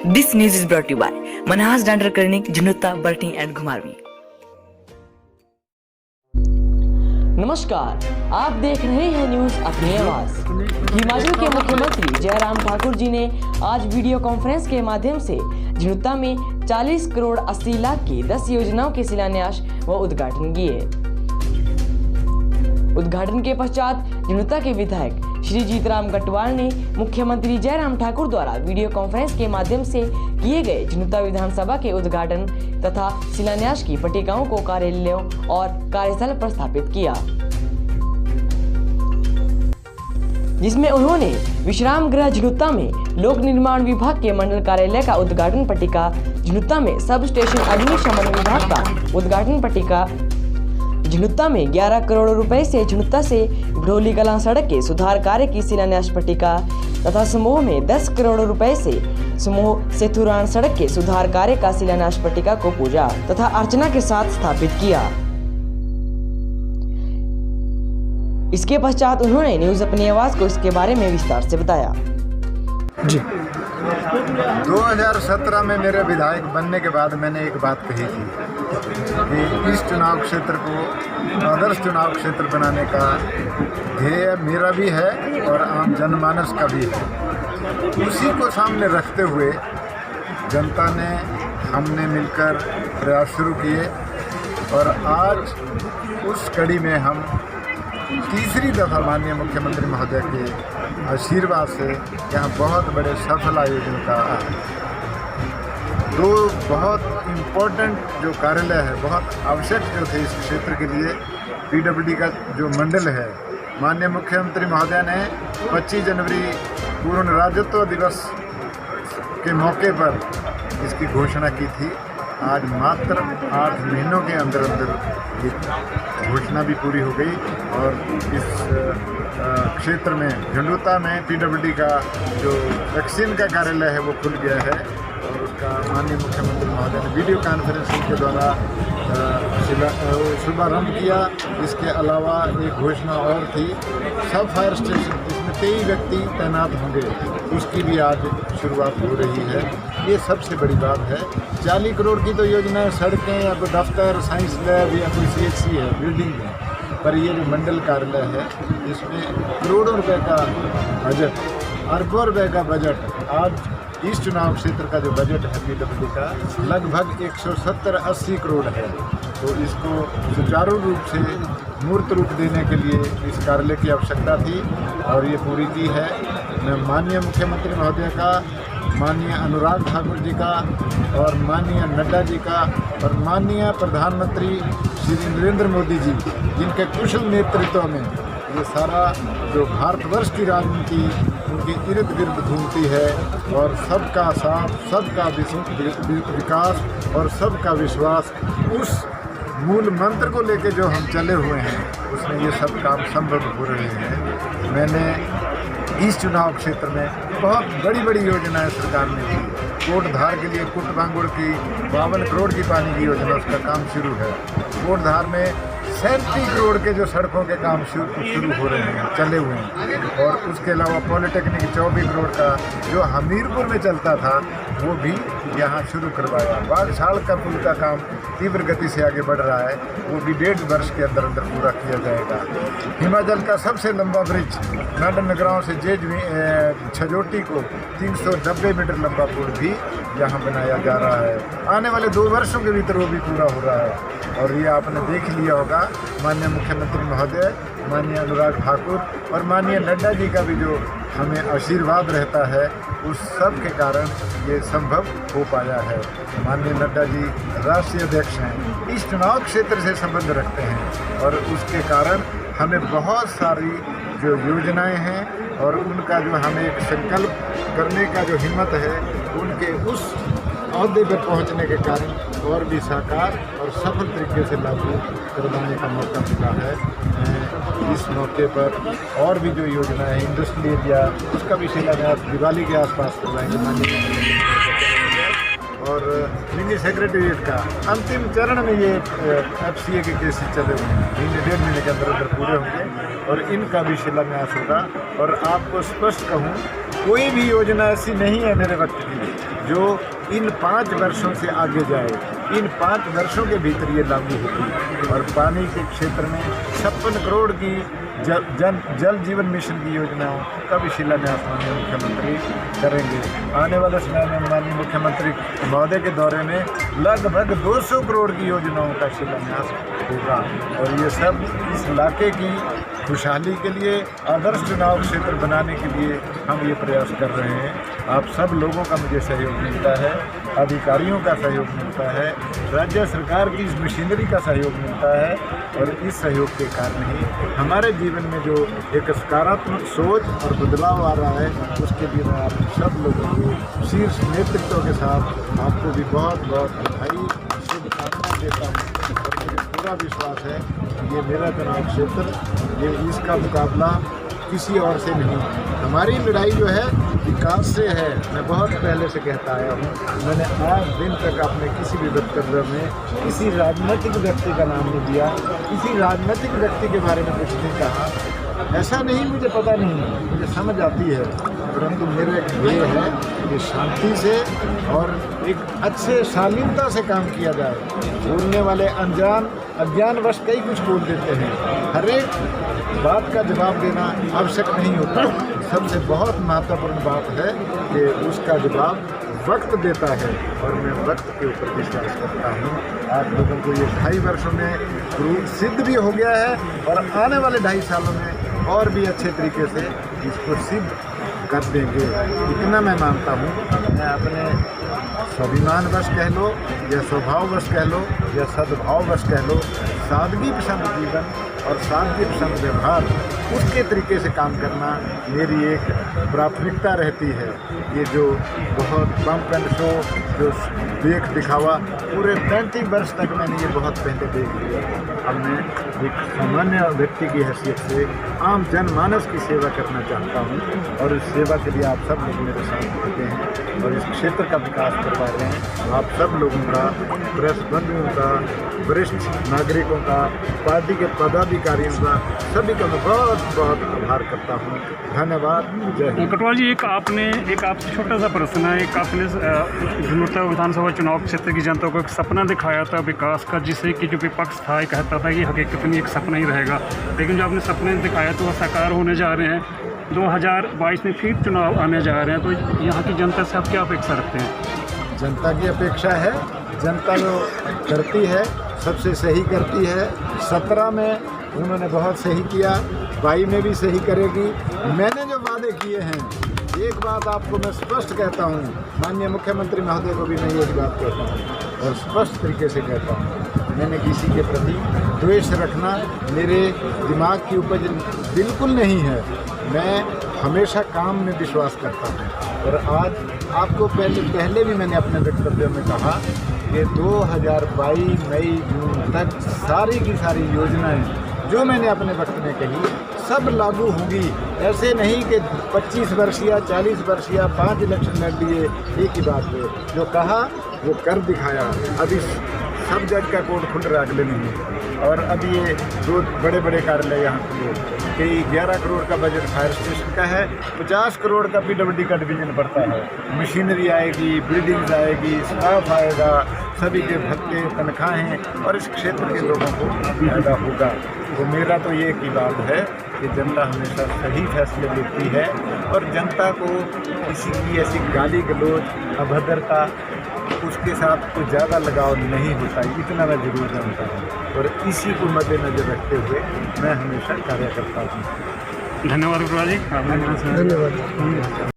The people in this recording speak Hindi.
This news is brought to you by Manhas Dental Clinic, Junutta, Barting and Ghumarvi. नमस्कार, आप देख रहे हैं न्यूज अपनी आवाज। हिमाचल के मुख्यमंत्री जयराम ठाकुर जी ने आज वीडियो कॉन्फ्रेंस के माध्यम से झुनुत्ता में 40 करोड़ 80 लाख की 10 योजनाओं के शिलान्यास व उद्घाटन किए। उद्घाटन के पश्चात झुनुत्ता के विधायक श्री जीतराम गटवाल ने मुख्यमंत्री जयराम ठाकुर द्वारा वीडियो कॉन्फ्रेंस के माध्यम से किए गए झुनुत्ता विधानसभा के उद्घाटन तथा शिलान्यास की पट्टिकाओं को कार्यालयों और कार्यस्थल पर स्थापित किया, जिसमें उन्होंने विश्राम गृह झुनुत्ता में लोक निर्माण विभाग के मंडल कार्यालय का उद्घाटन पट्टिका, झुनुत्ता में सब स्टेशन अग्निशमन विभाग का उद्घाटन पट्टिका, झुनुत्ता में 11 करोड़ रुपए से झुनुत्ता से घड़ोली कलां सड़क के सुधार कार्य की शिलान्यास पट्टिका तथा समूह में 10 करोड़ रुपए से समूह सेतुरान सड़क के सुधार कार्य का शिलान्यास पट्टिका को पूजा तथा अर्चना के साथ स्थापित किया। इसके पश्चात उन्होंने न्यूज अपनी आवाज को इसके बारे में विस्तार से बताया। जी 2017 में मेरे विधायक बनने के बाद मैंने एक बात कही थी कि इस चुनाव क्षेत्र को आदर्श चुनाव क्षेत्र बनाने का ध्येय मेरा भी है और आम जनमानस का भी है। उसी को सामने रखते हुए जनता ने हमने मिलकर प्रयास शुरू किए और आज उस कड़ी में हम तीसरी दफ़ा माननीय मुख्यमंत्री महोदय के आशीर्वाद से यहाँ बहुत बड़े सफल आयोजन का दो बहुत इम्पोर्टेंट जो कार्यालय है, बहुत आवश्यक जो थे इस क्षेत्र के लिए, पीडब्ल्यूडी का जो मंडल है, माननीय मुख्यमंत्री महोदय ने 25 जनवरी पूर्ण राज्यत्व दिवस के मौके पर इसकी घोषणा की थी। आज मात्र 8 महीनों के अंदर ये घोषणा भी पूरी हो गई और इस क्षेत्र में झुनुत्ता में पीडब्ल्यूडी का जो वैक्सीन का कार्यालय है वो खुल गया है और उसका माननीय मुख्यमंत्री महोदय ने वीडियो कॉन्फ्रेंसिंग के द्वारा शुभारंभ किया। इसके अलावा एक घोषणा और थी, सब फायर स्टेशन जिसमें 23 व्यक्ति तैनात होंगे, उसकी भी आज शुरुआत हो रही है। ये सबसे बड़ी बात है। 40 करोड़ की तो योजना सड़कें या कोई दफ्तर, साइंस लैब या कोई CHC है, बिल्डिंग है, पर ये जो मंडल कार्यालय है इसमें करोड़ों रुपए का बजट, अरबों रुपए का बजट, आज इस चुनाव क्षेत्र का जो बजट है पीडब्ल्यूडी का लगभग 170-80 करोड़ है। तो इसको सुचारू रूप से मूर्त रूप देने के लिए इस कार्यालय की आवश्यकता थी और ये पूरी की है। मैं माननीय मुख्यमंत्री महोदय का, माननीय अनुराग ठाकुर जी का और माननीय नड्डा जी का और माननीय प्रधानमंत्री श्री नरेंद्र मोदी जी, जिनके कुशल नेतृत्व में ये सारा जो भारतवर्ष की राजनीति उनके इर्द गिर्द घूमती है और सबका साथ, सबका विकास और सबका विश्वास, उस मूल मंत्र को लेके जो हम चले हुए हैं उसमें ये सब काम संभव हो रहे हैं। मैंने इस चुनाव क्षेत्र में बहुत बड़ी बड़ी योजनाएं सरकार ने की। कोटधार के लिए कुटबांगुड़ की 52 करोड़ की पानी की योजना, उसका काम शुरू है। कोटधार में 37 करोड़ के जो सड़कों के काम शुरू हो रहे हैं, चले हुए हैं और उसके अलावा पॉलिटेक्निक 24 करोड़ का जो हमीरपुर में चलता था वो भी यहाँ शुरू करवाया। बागशाल का पुल का काम तीव्र गति से आगे बढ़ रहा है, वो भी 1.5 वर्ष के अंदर अंदर पूरा किया जाएगा। हिमाचल का सबसे लंबा ब्रिज नाडन नगराओं से छजोटी को 390 मीटर लंबा पुल भी यहाँ बनाया जा रहा है। आने वाले 2 वर्षों के भीतर वो भी पूरा हो रहा है और ये आपने देख लिया होगा। माननीय मुख्यमंत्री महोदय, माननीय अनुराग ठाकुर और माननीय नड्डा जी का भी जो हमें आशीर्वाद रहता है, उस सब के कारण ये संभव हो पाया है। माननीय नड्डा जी राष्ट्रीय अध्यक्ष हैं, इस चुनाव क्षेत्र से संबंध रखते हैं और उसके कारण हमें बहुत सारी जो योजनाएं हैं और उनका जो हमें एक संकल्प करने का जो हिम्मत है, उनके उस अहदे पर पहुंचने के कारण और भी साकार और सफल तरीके से लागू करवाने का मौका मिला है। मैं इस मौके पर और भी जो योजना है इंडस्ट्रियल एरिया, उसका भी शिलान्यास दिवाली के आसपास करवाएंगे माननीय और मिनी सेक्रेटेरिएट का अंतिम चरण में ये FCA के केसेस चले हुए हैं, 1.5 महीने के अंदर अंदर पूरे होंगे और इनका भी शिलान्यास होगा। और आपको स्पष्ट कहूँ, कोई भी योजना ऐसी नहीं है मेरे वक्त की जो इन 5 वर्षों से आगे जाए। इन 5 वर्षों के भीतर ये लागू होगी। और पानी के क्षेत्र में 56 करोड़ की जल जीवन मिशन की योजनाओं का भी शिलान्यास माननीय मुख्यमंत्री करेंगे। आने वाले समय में माननीय मुख्यमंत्री महोदय के दौरे में लगभग 200 करोड़ की योजनाओं का शिलान्यास होगा। और ये सब इस इलाके की खुशहाली के लिए, आदर्श चुनाव क्षेत्र बनाने के लिए हम ये प्रयास कर रहे हैं। आप सब लोगों का मुझे सहयोग मिलता है, अधिकारियों का सहयोग मिलता है, राज्य सरकार की इस मशीनरी का सहयोग मिलता है। और इस सहयोग के कारण ही हमारे जीवन में जो एक सकारात्मक सोच और बदलाव आ रहा है, उसके लिए मैं आप सब लोगों को शीर्ष नेतृत्व के साथ आपको भी बहुत बहुत बधाई, शुभकामनाएं देता हूँ। और मुझे पूरा विश्वास है कि ये मेरा चुनाव क्षेत्र, ये इसका मुकाबला किसी और से नहीं। हमारी लड़ाई जो है विकास से है। मैं बहुत पहले से कहता आया हूँ। मैंने आज दिन तक अपने किसी भी वक्तव्य में किसी राजनीतिक व्यक्ति का नाम नहीं दिया, किसी राजनीतिक व्यक्ति के बारे में कुछ नहीं कहा। ऐसा नहीं, मुझे पता नहीं, मुझे समझ आती है, परंतु मेरा एक ध्येय है कि शांति से और एक अच्छे शालीनता से काम किया जाए। बोलने वाले अज्ञानवश कई कुछ बोल देते हैं। हर एक बात का जवाब देना आवश्यक नहीं होता। सबसे बहुत महत्वपूर्ण बात है कि उसका जवाब वक्त देता है। और मैं वक्त के ऊपर विश्वास करता हूँ। आप लोगों को ये 2.5 वर्षों में सिद्ध भी हो गया है और आने वाले 2.5 सालों में और भी अच्छे तरीके से इसको सिद्ध कर देंगे, इतना मैं मानता हूँ। मैं अपने स्वाभिमानवश कह लो या स्वभाववश कह लो या सद्भाववश कह लो, सादगी पसंद जीवन और सादगी पसंद व्यवहार, उसके तरीके से काम करना मेरी एक प्राथमिकता रहती है। ये जो बहुत पंप एंड शो, जो देख दिखावा, पूरे 35 वर्ष तक मैंने ये बहुत पहले देख लिया। अब मैं एक सामान्य व्यक्ति की हैसियत से आम जनमानस की सेवा करना चाहता हूँ। और इस सेवा के लिए आप सब लोग मेरे साथ होते हैं और इस क्षेत्र का विकास करवा रहे हैं। आप सब लोगों का, प्रेस बंधुओं का, वरिष्ठ नागरिकों का, पार्टी के पदाधिकारियों का, सभी का मैं बहुत बहुत आभार करता हूँ। धन्यवाद। जय हिंद। कटवाल जी, एक आपसे छोटा सा प्रश्न है। एक आपने झुनोटा विधानसभा चुनाव क्षेत्र की जनता को एक सपना दिखाया था विकास का, जिसे कि जो विपक्ष था ये कहता था कि हकीकत में एक सपना ही रहेगा, लेकिन जो आपने सपने दिखाया तो वो साकार होने जा रहे हैं। 2022 में फिर चुनाव आने जा रहे हैं, तो यहाँ की जनता से आप क्या अपेक्षा रखते हैं? जनता की अपेक्षा है, जनता जो करती है सबसे सही करती है। 17 में उन्होंने बहुत सही किया, 22 में भी सही करेगी। मैंने जो वादे किए हैं, एक बात आपको मैं स्पष्ट कहता हूँ, माननीय मुख्यमंत्री महोदय को भी मैं एक बात कहता हूँ और स्पष्ट तरीके से कहता हूँ, मैंने किसी के प्रति द्वेष रखना मेरे दिमाग की उपज बिल्कुल नहीं है। मैं हमेशा काम में विश्वास करता हूँ। और आज आपको पहले भी मैंने अपने वक्तव्य में कहा कि 2022 मई जून तक सारी की सारी योजनाएं जो मैंने अपने वक्त में कही सब लागू होंगी। ऐसे नहीं कि 25 वर्ष या 40 वर्ष या 5 इलेक्शन लड़ लिए, एक ही बात है, जो कहा वो कर दिखाया। अभी सब जज का कोर्ट खुल रहा अगले महीने, और अभी ये 2 बड़े बड़े कार्यालय यहाँ खुले, कई 11 करोड़ का बजट फायर स्टेशन का है, 50 करोड़ का PWD का डिवीजन बढ़ता है, मशीनरी आएगी, बिल्डिंग्स आएगी, स्टाफ आएगा, सभी के भत्ते, तनख्वाहें, और इस क्षेत्र के लोगों को फायदा होगा। तो मेरा तो ये की बात है कि जनता हमेशा सही फैसले लेती है और जनता को किसी की ऐसी गाली गलौज, अभद्रता, उसके साथ कोई ज़्यादा लगाव नहीं होता, इतना मैं ज़रूर जानता हूँ। और इसी को मद्देनजर रखते हुए मैं हमेशा कार्य करता हूँ। धन्यवाद कटवाल जी। धन्यवाद।